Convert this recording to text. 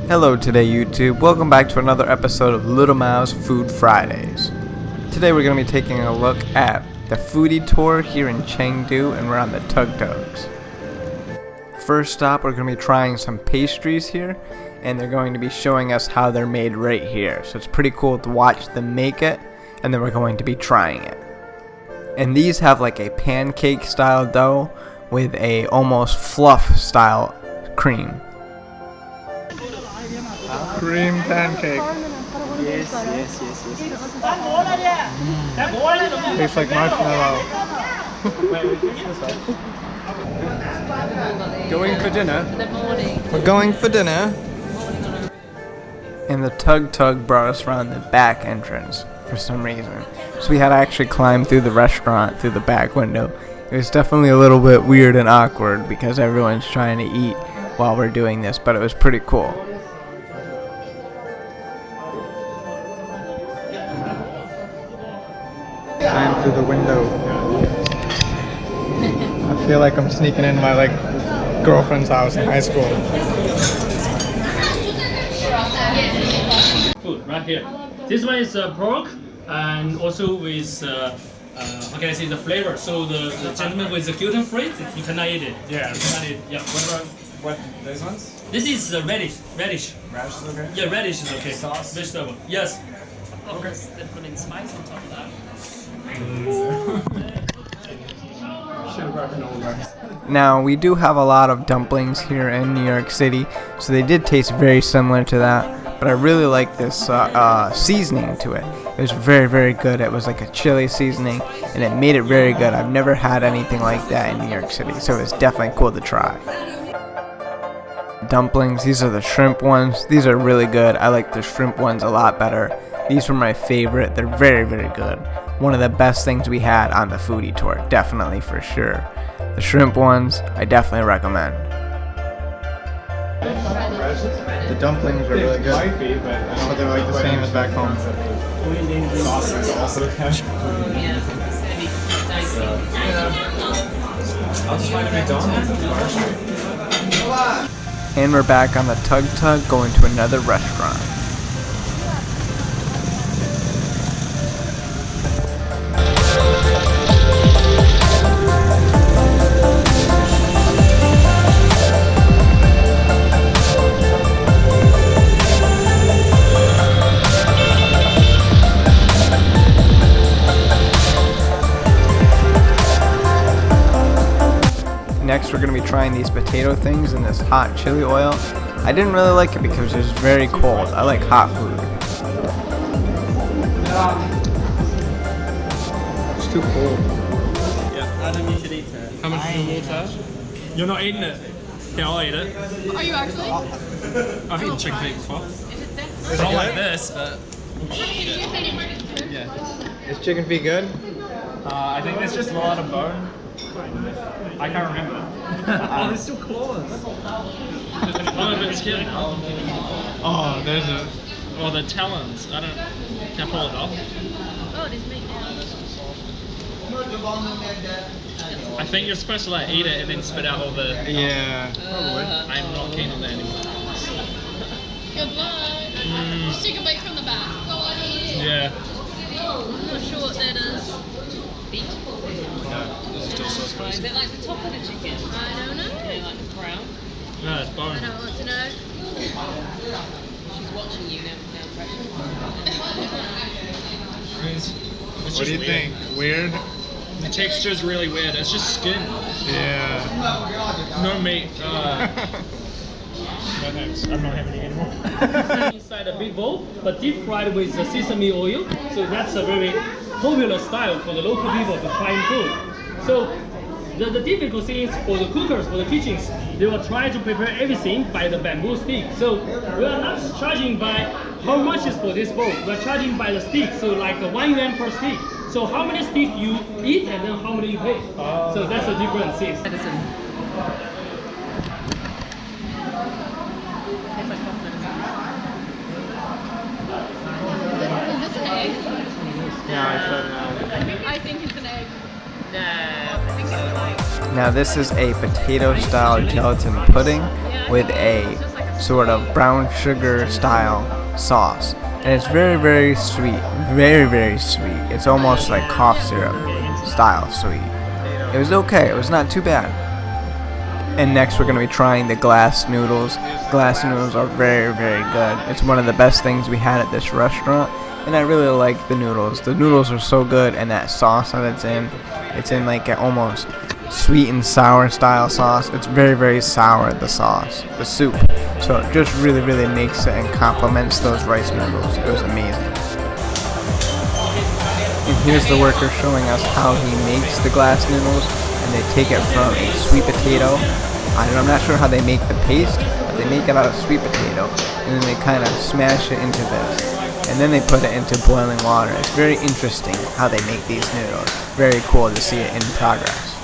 Hello today YouTube, welcome back to another episode of Lil Mao's Food Fridays. Today we're going to be taking a look at the Foodie tour here in Chengdu, and we're on the tuk-tuks. First stop, we're going to be trying some pastries here, and they're going to be showing us how they're made right here. So it's pretty cool to watch them make it, and then we're going to be trying it. And these have like a pancake style dough with a almost fluff style cream. Cream pancake. Yes. Tastes like marshmallow. Going for dinner? We're going for dinner. And the tuk-tuk brought us around the back entrance for some reason. So we had to actually climb through the restaurant through the back window. It was definitely a little bit weird and awkward because everyone's trying to eat while we're doing this, but it was pretty cool. Climb through the window. I feel like I'm sneaking in my girlfriend's house in high school. Food right here. This one is pork and also with how can I say the flavor. So the gentleman with the gluten free, you cannot eat it. Yeah. You cannot eat it. Yeah. What those ones? This is radish. Radish is okay? Yeah, radish is okay. Sauce? Vegetable. Yes. Okay. They're putting spice on top of that. Now, we do have a lot of dumplings here in New York City, so they did taste very similar to that, but I really like this seasoning to it. It was very, very good. It was like a chili seasoning, and it made it very good. I've never had anything like that in New York City, so it's definitely cool to try. Dumplings, these are the shrimp ones. These are really good. I like the shrimp ones a lot better. These were my favorite. They're very, very good. One of the best things we had on the Foodie tour, definitely for sure. The shrimp ones, I definitely recommend. The dumplings are really good, but they're like the same as back home. Sauce is also okay. I'll just find a McDonald's at the bar street. And we're back on the tuk-tuk going to another restaurant. Next, we're going to be trying these potato things in this hot chili oil. I didn't really like it because it was very cold. I like hot food. It's too cold. Yeah, I don't usually eat it. How much do you water? You're not eating it. Yeah, I'll eat it. Are you actually? I've eaten chicken feet before. Is it Not like this, but yeah. Is chicken feet good? I think there's just a lot of bone. I can't remember. Oh, there's still claws. Oh, but skin. Oh, there's a... Or the talons. Can I pull it off? Oh, it is meat now. I think you're supposed to eat it and then spit out all the... Yeah. I'm not keen on that anymore. Good luck. Just take a bite from the back. Yeah. I'm not sure what that is. Beet? This is still so Is spicy. it like the top of the chicken? I don't know. Yeah, like the crown. No, it's I bone. don't want to know. She's watching you now. It's What just do you weird. think? Weird? The texture is really weird. It's just skin. Yeah. No meat. No thanks. I'm not having it anymore. Inside a big bowl, but deep fried with the sesame oil. So that's a very popular style for the local people to try food. So the difficult thing is for the cookers, for the kitchens, they will try to prepare everything by the bamboo stick. So we are not charging by how much is for this bowl. We are charging by the stick. So like 1 yuan per stick. So how many sticks you eat and then how many you pay. So that's the different thing. Is this an egg? Yeah, I said no. I think it's an egg. No. I think it's like... Now this is a potato style gelatin pudding with a sort of brown sugar style sauce. And it's very, very sweet. Very, very sweet. It's almost like cough syrup style sweet. It was okay. It was not too bad. And next we're going to be trying the glass noodles. Glass noodles are very, very good. It's one of the best things we had at this restaurant. And I really like the noodles. The noodles are so good, and that sauce that it's in like an almost sweet and sour style sauce. It's very, very sour, the sauce, the soup. So it just really, really makes it and complements those rice noodles. It was amazing. And here's the worker showing us how he makes the glass noodles. And they take it from a sweet potato. I'm not sure how they make the paste, but they make it out of sweet potato. And then they kind of smash it into this. And then they put it into boiling water. It's very interesting how they make these noodles. Very cool to see it in progress.